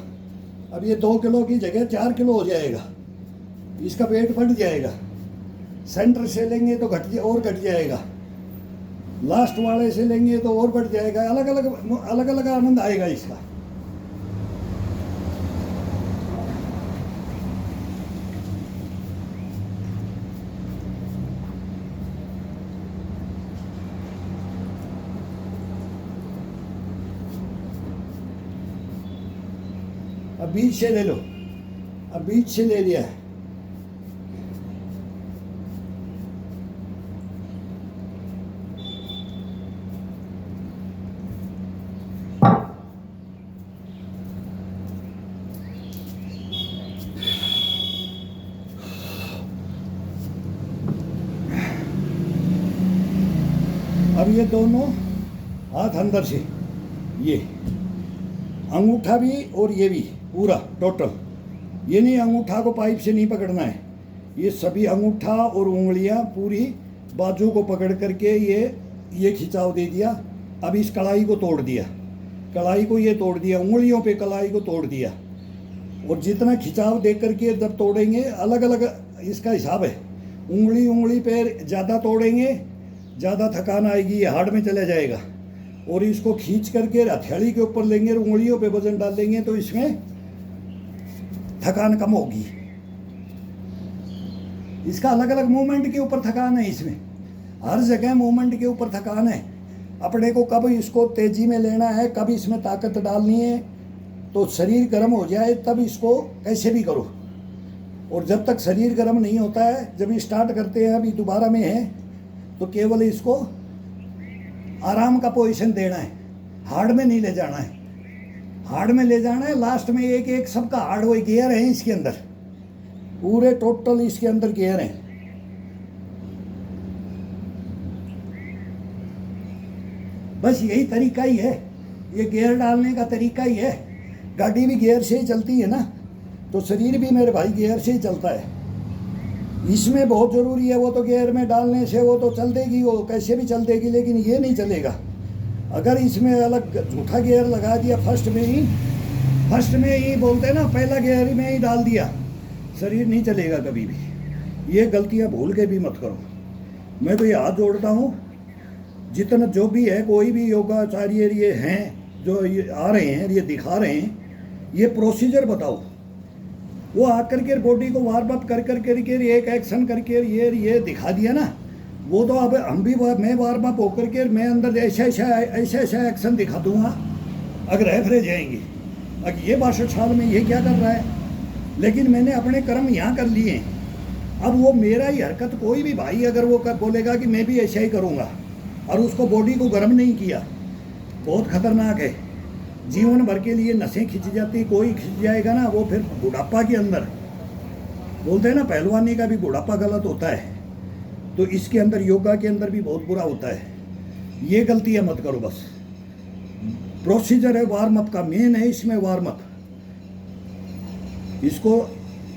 अब ये 2 किलो की जगह 4 किलो हो जाएगा, इसका वेट बढ़ जाएगा। सेंटर से लेंगे तो घट जाएगा, लास्ट वाले से लेंगे तो और बढ़ जाएगा। अलग अलग आनंद आएगा इसका। अब बीच से ले लो, अब बीच से ले लिया है। अब ये दोनों हाथ अंदर से, ये अंगूठा भी और ये भी पूरा टोटल। ये नहीं अंगूठा को पाइप से नहीं पकड़ना है, ये सभी अंगूठा और उंगलियां पूरी बाजू को पकड़ करके ये खिंचाव दे दिया। अब इस कलाई को तोड़ दिया, कलाई को ये तोड़ दिया, उंगलियों पे कलाई को तोड़ दिया। और जितना खिंचाव दे करके जब तोड़ेंगे, अलग अलग इसका हिसाब है। उंगली पे ज़्यादा तोड़ेंगे, ज़्यादा थकान आएगी, ये हार्ड में चला जाएगा। और इसको खींच करके हथेली के ऊपर लेंगे और उंगलियों पे वजन डाल देंगे तो इसमें थकान कम होगी। इसका अलग अलग मूवमेंट के ऊपर थकान है, इसमें हर जगह मूवमेंट के ऊपर थकान है। अपने को कब इसको तेजी में लेना है, कब इसमें ताकत डालनी है, तो शरीर गर्म हो जाए तब इसको कैसे भी करो। और जब तक शरीर गर्म नहीं होता है, जब स्टार्ट करते हैं, अभी दोबारा में है, तो केवल इसको आराम का पोजीशन देना है, हार्ड में नहीं ले जाना है। हार्ड में ले जाना है, लास्ट में एक एक सबका हार्ड वही गियर है इसके अंदर, पूरे टोटल इसके अंदर गियर हैं। बस यही तरीका ही है, ये गियर डालने का तरीका ही है। गाड़ी भी गियर से ही चलती है ना, तो शरीर भी मेरे भाई गियर से ही चलता है। इसमें बहुत ज़रूरी है, वो तो गियर में डालने से वो तो चल देगी, वो कैसे भी चल देगी, लेकिन ये नहीं चलेगा। अगर इसमें अलग झूठा गियर लगा दिया, फर्स्ट में ही बोलते हैं ना, पहला गियर में ही डाल दिया, शरीर नहीं चलेगा कभी भी। ये गलतियां भूल के भी मत करो। मैं तो ये हाथ जोड़ता हूँ, जितना जो भी है, कोई भी योगाचार्य ये हैं जो ये आ रहे हैं, ये दिखा रहे हैं, ये प्रोसीजर बताओ। वो आकर के बॉडी को वार्म अप कर एक एक्शन करके ये दिखा दिया ना, वो तो अब हम भी, मैं वार्म अप होकर के मैं अंदर ऐसा एक्शन दिखा दूंगा, अगर रह जाएंगे। अब ये 62 साल में ये क्या कर रहा है, लेकिन मैंने अपने कर्म यहाँ कर लिए हैं। अब वो मेरा ही हरकत, कोई भी भाई अगर वो बोलेगा कि मैं भी ऐसा ही करूँगा और उसको बॉडी को गर्म नहीं किया, बहुत खतरनाक है। जीवन भर के लिए नसें खिंच जाती, कोई खिंच जाएगा ना, वो फिर बुढ़ापा के अंदर, बोलते हैं ना पहलवानी का भी बुढ़ापा गलत होता है, तो इसके अंदर योगा के अंदर भी बहुत बुरा होता है। ये गलतियां मत करो। बस प्रोसीजर है वार्म अप का, मेन है इसमें वार्म अप। इसको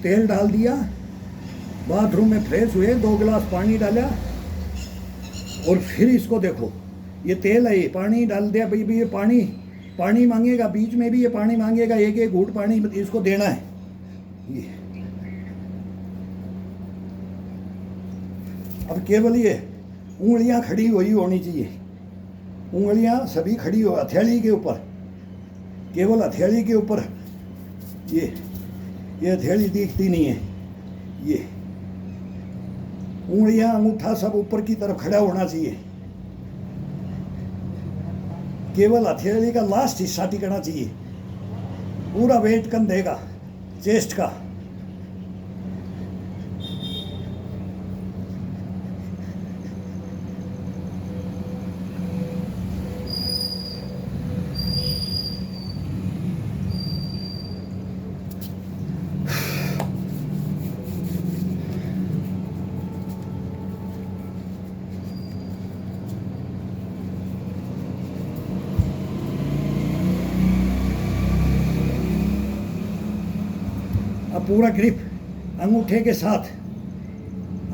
तेल डाल दिया, बाथरूम में फ्रेश हुए, 2 गिलास पानी डाला और फिर इसको देखो, ये तेल है, ये पानी डाल दिया भाई, ये पानी पानी मांगेगा, बीच में भी ये पानी मांगेगा, एक एक घूंट पानी इसको देना है। ये अब केवल ये उंगलियां खड़ी हुई होनी चाहिए, उंगलियां सभी खड़ी हो हथेली के ऊपर, केवल हथेली के ऊपर। ये हथेली दिखती नहीं है, ये उंगलियां अंगूठा सब ऊपर की तरफ खड़ा होना चाहिए, केवल हथेली का लास्ट हिस्सा टिकना चाहिए, पूरा वेट कंधे का, चेस्ट का। अब पूरा ग्रिप अंगूठे के साथ,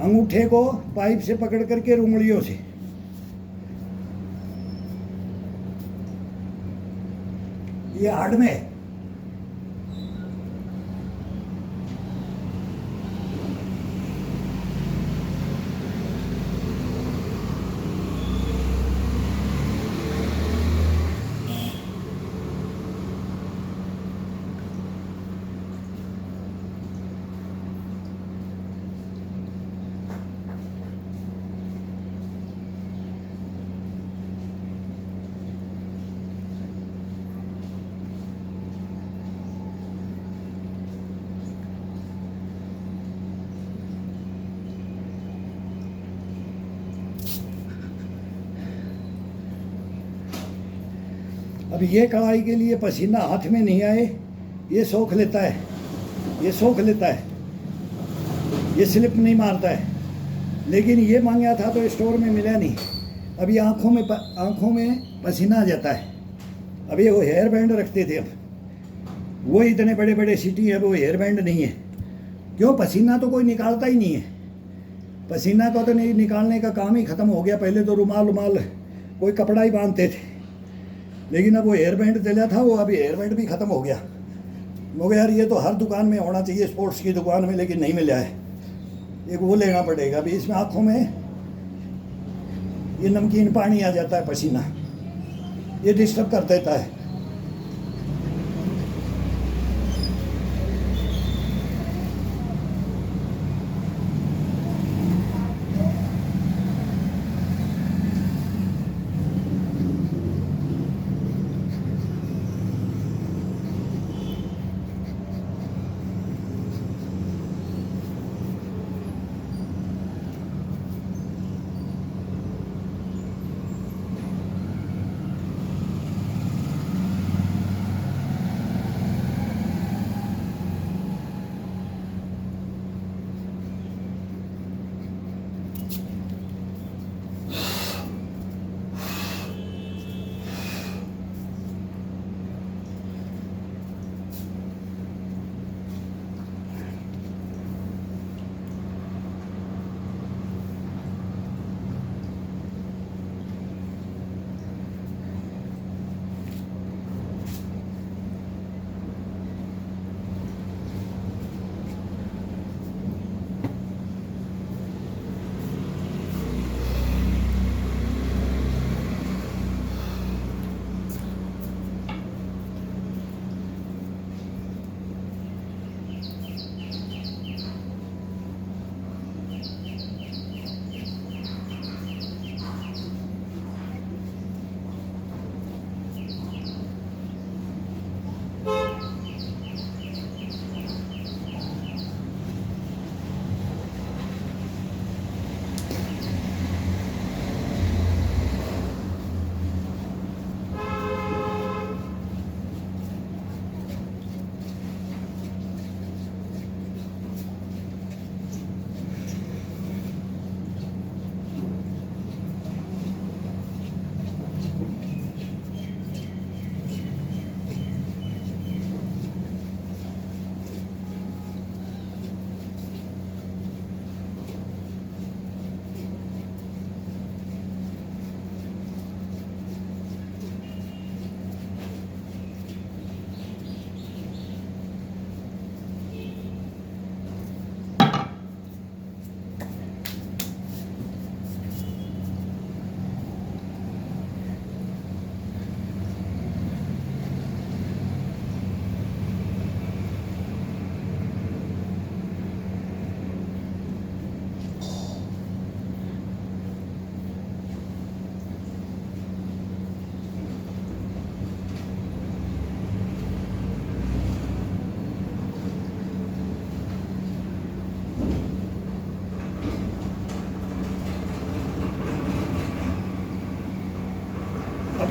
अंगूठे को पाइप से पकड़ करके उंगलियों से, ये हार्ड में अब ये कढ़ाई के लिए पसीना हाथ में नहीं आए, ये सोख लेता है, ये सोख लेता है, ये स्लिप नहीं मारता है। लेकिन ये मांगा था तो स्टोर में मिला नहीं। अब ये आँखों में पसीना आ जाता है। अब ये वो हेयर बैंड रखते थे, अब वो इतने बड़े बड़े सिटी है, वो हेयर बैंड नहीं है। क्यों? पसीना तो कोई निकालता ही नहीं है, पसीना को तो नहीं निकालने का काम ही ख़त्म हो गया। पहले तो रुमाल कोई कपड़ा ही बांधते थे, लेकिन अब वो हेयर बैंड चला था, वो अभी हेयर बैंड भी ख़त्म हो गया। मगर यार ये तो हर दुकान में होना चाहिए, स्पोर्ट्स की दुकान में, लेकिन नहीं मिला है। एक वो लेना पड़ेगा। अभी इसमें आँखों में ये नमकीन पानी आ जाता है, पसीना, ये डिस्टर्ब कर देता है।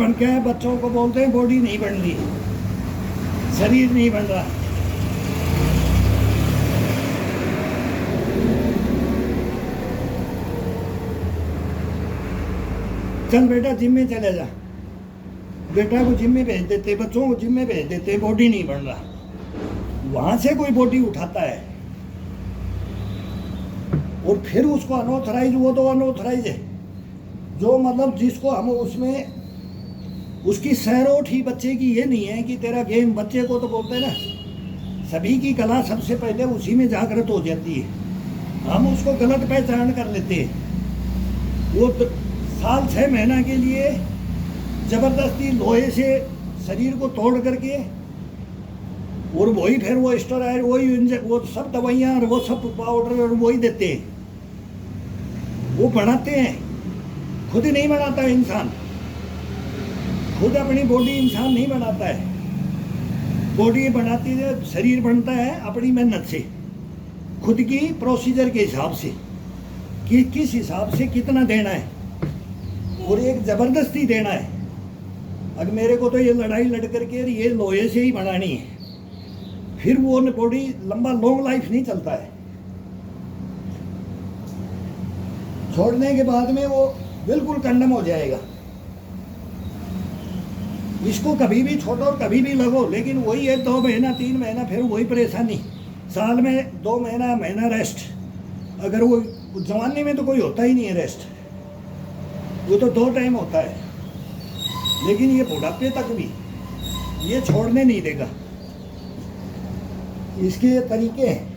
अपन क्या है, बच्चों को बोलते हैं बॉडी नहीं बन रही, शरीर नहीं बन रहा। चल बेटा जिम में चले जा, बेटा को जिम में भेज देते, बच्चों को जिम में भेज देते, बॉडी नहीं बन रहा। वहां से कोई बॉडी उठाता है और फिर उसको अनऑथराइज, वो तो अनऑथराइज है, जो मतलब जिसको हम उसमें उसकी सैरोट ही बच्चे की ये नहीं है कि तेरा गेम, बच्चे को तो बोलते हैं ना, सभी की कला सबसे पहले उसी में जागृत हो जाती है। हम उसको गलत पहचान कर लेते हैं। वो साल 6 महीना के लिए जबरदस्ती लोहे से शरीर को तोड़ करके, और वही फिर वो स्टेरॉइड, वही वो सब दवाइयाँ और वो सब पाउडर और वही देते हैं, वो बनाते हैं। खुद ही नहीं बनाता है इंसान, खुद अपनी बॉडी इंसान नहीं बनाता है। बॉडी बनाती है, शरीर बनता है अपनी मेहनत से, खुद की प्रोसीजर के हिसाब से कि किस हिसाब से कितना देना है, और एक ज़बरदस्ती देना है। अगर मेरे को तो ये लड़ाई लड़ करके ये लोहे से ही बनानी है, फिर वो बॉडी लंबा लॉन्ग लाइफ नहीं चलता है। छोड़ने के बाद में वो बिल्कुल कंडम हो जाएगा। इसको कभी भी छोड़ो और कभी भी लगो, लेकिन वही है 2 महीना 3 महीना फिर वही परेशानी, साल में 2 महीना रेस्ट। अगर वो जवानी में तो कोई होता ही नहीं है रेस्ट, वो तो 2 टाइम होता है, लेकिन ये बुढ़ापे तक भी ये छोड़ने नहीं देगा। इसके ये तरीके हैं।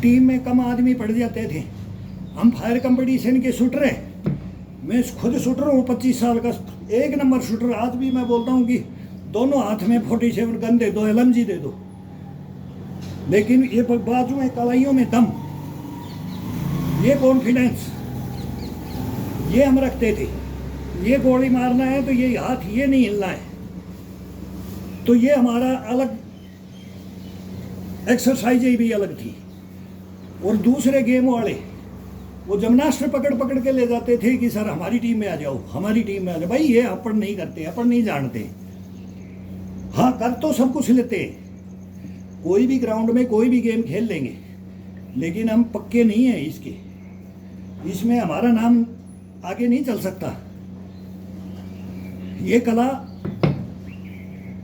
टीम में कम आदमी पड़ जाते थे, हम फायर कंपटीशन के शूटर हैं, मैं खुद शूटर हूँ 25 साल का, 1 नंबर शूटर। आज भी मैं बोलता हूँ कि दोनों हाथ में 47 गन दे दो, LMG दे दो, लेकिन ये बाजू में कलाइयों में दम, ये कॉन्फिडेंस ये हम रखते थे। ये गोली मारना है तो ये हाथ ये नहीं हिलना है, तो ये हमारा अलग एक्सरसाइज भी अलग थी। और दूसरे गेम वाले वो जिम्नास्ट पकड़ के ले जाते थे कि सर हमारी टीम में आ जाओ, हमारी टीम में आ जाओ। भाई ये अपन नहीं करते, अपन नहीं जानते। हाँ कर तो सब कुछ लेते, कोई भी ग्राउंड में कोई भी गेम खेल लेंगे, लेकिन हम पक्के नहीं हैं इसके, इसमें हमारा नाम आगे नहीं चल सकता। ये कला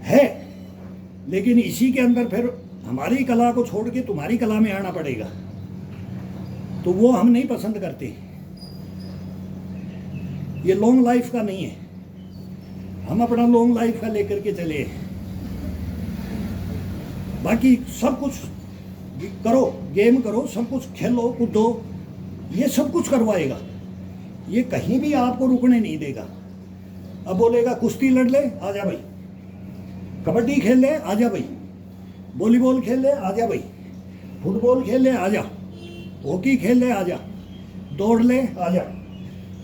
है, लेकिन इसी के अंदर फिर हमारी कला को छोड़ के तुम्हारी कला में आना पड़ेगा, तो वो हम नहीं पसंद करते। ये लॉन्ग लाइफ का नहीं है, हम अपना लॉन्ग लाइफ का लेकर के चले। बाकी सब कुछ करो, गेम करो, सब कुछ खेलो कूदो, ये सब कुछ करवाएगा, ये कहीं भी आपको रुकने नहीं देगा। अब बोलेगा कुश्ती लड़ ले, आजा भाई, कबड्डी खेल ले, आजा भाई, वॉलीबॉल खेल ले, आजा भाई, फुटबॉल खेल ले, आजा, हॉकी खेल ले, आजा, दौड़ ले, आजा,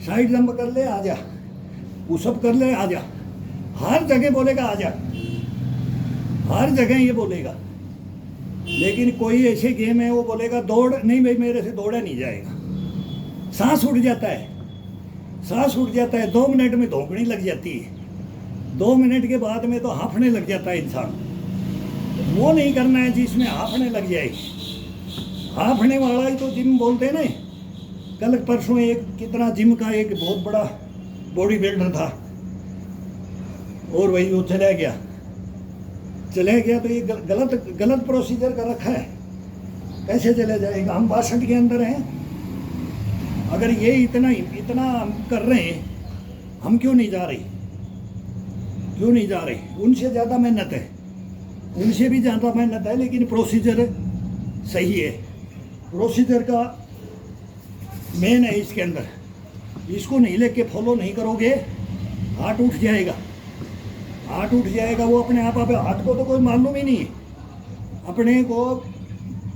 साइड जंप कर ले, आजा, पुशअप कर ले, आजा। हर जगह बोलेगा आजा, हर जगह ये बोलेगा। लेकिन कोई ऐसे गेम है वो बोलेगा दौड़ नहीं भाई, मेरे से दौड़ा नहीं जाएगा, सांस उठ जाता है, सांस उठ जाता है, 2 मिनट में धोखनी लग जाती है, 2 मिनट के बाद में तो हांफने लग जाता है इंसान। वो नहीं करना है जिसमें हांफने लग जाए। हांफने वाला ही तो जिम बोलते हैं ना। कल परसों एक कितना जिम का एक बहुत बड़ा बॉडी बिल्डर था, और वही वो चला गया तो ये गलत प्रोसीजर का रखा है, कैसे चले जाएगा। हम 62 के अंदर हैं, अगर ये इतना हम कर रहे हैं, हम क्यों नहीं जा रहे, क्यों नहीं जा रहे। उनसे ज़्यादा मेहनत है, उनसे भी ज़्यादा मेहनत है, लेकिन प्रोसीजर सही है। प्रोसीजर का मेन है इसके अंदर, इसको नहीं लेके फॉलो नहीं करोगे हार्ट उठ जाएगा, हार्ट उठ जाएगा। वो अपने आप हार्ट को तो कोई मालूम ही नहीं है, अपने को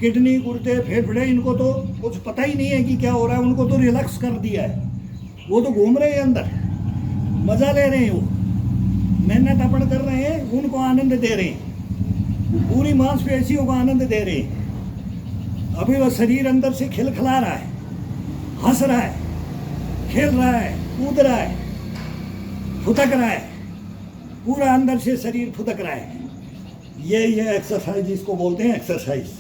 किडनी गुर्दे फेफड़े इनको तो कुछ पता ही नहीं है कि क्या हो रहा है, उनको तो रिलैक्स कर दिया है। वो तो घूम रहे हैं अंदर, मजा ले रहे हैं, वो मेहनत अपन कर रहे हैं, उनको आनंद दे रहे हैं, पूरी मांसपेशियों को आनंद दे रहे हैं। अभी वो शरीर अंदर से खिलखिला रहा है, हंस रहा है, खेल रहा है, कूद रहा है, फुदक रहा है, पूरा अंदर से शरीर फुदक रहा है। ये एक्सरसाइज, इसको बोलते हैं एक्सरसाइज।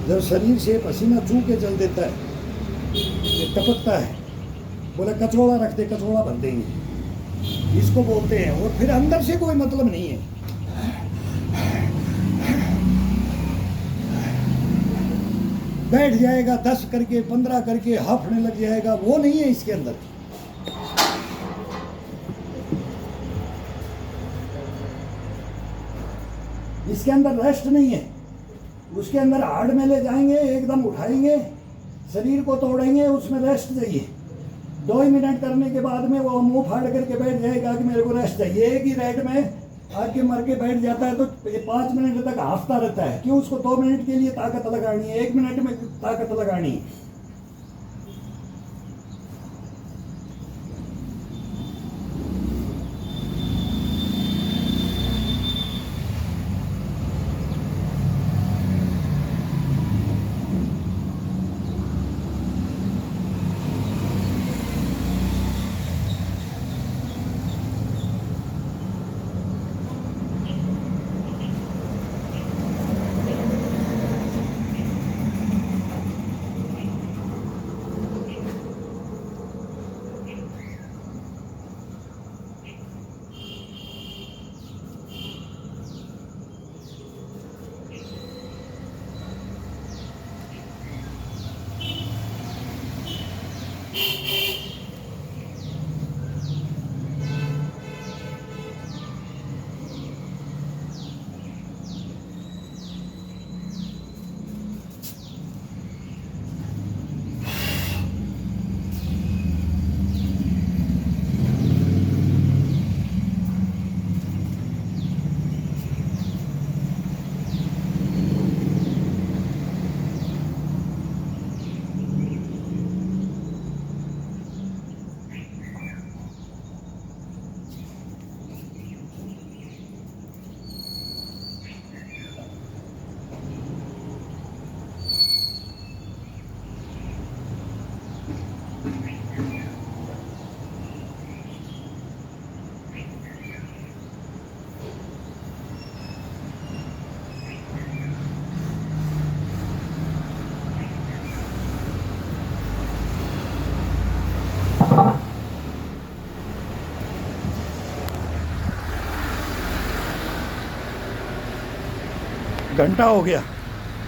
जब शरीर से पसीना चू के चल देता है, ये टपकता है, बोले कचौड़ा रख दे, कचौड़ा भर देंगे, इसको बोलते हैं। और फिर अंदर से कोई मतलब नहीं है, बैठ जाएगा 10 करके 15 करके, हाफने लग जाएगा, वो नहीं है इसके अंदर। इसके अंदर रेस्ट नहीं है, उसके अंदर हार्ड में ले जाएंगे, एकदम उठाएंगे, शरीर को तोड़ेंगे, उसमें रेस्ट चाहिए। 2 मिनट करने के बाद में वो मुंह फाड़ करके बैठ जाएगा कि मेरे को रेस्ट चाहिए। एक ही रेट में आके मर के बैठ जाता है तो 5 मिनट तक हाफता रहता है। क्यों? उसको 2 मिनट के लिए ताकत लगानी है, 1 मिनट में ताकत लगानी है। घंटा हो गया।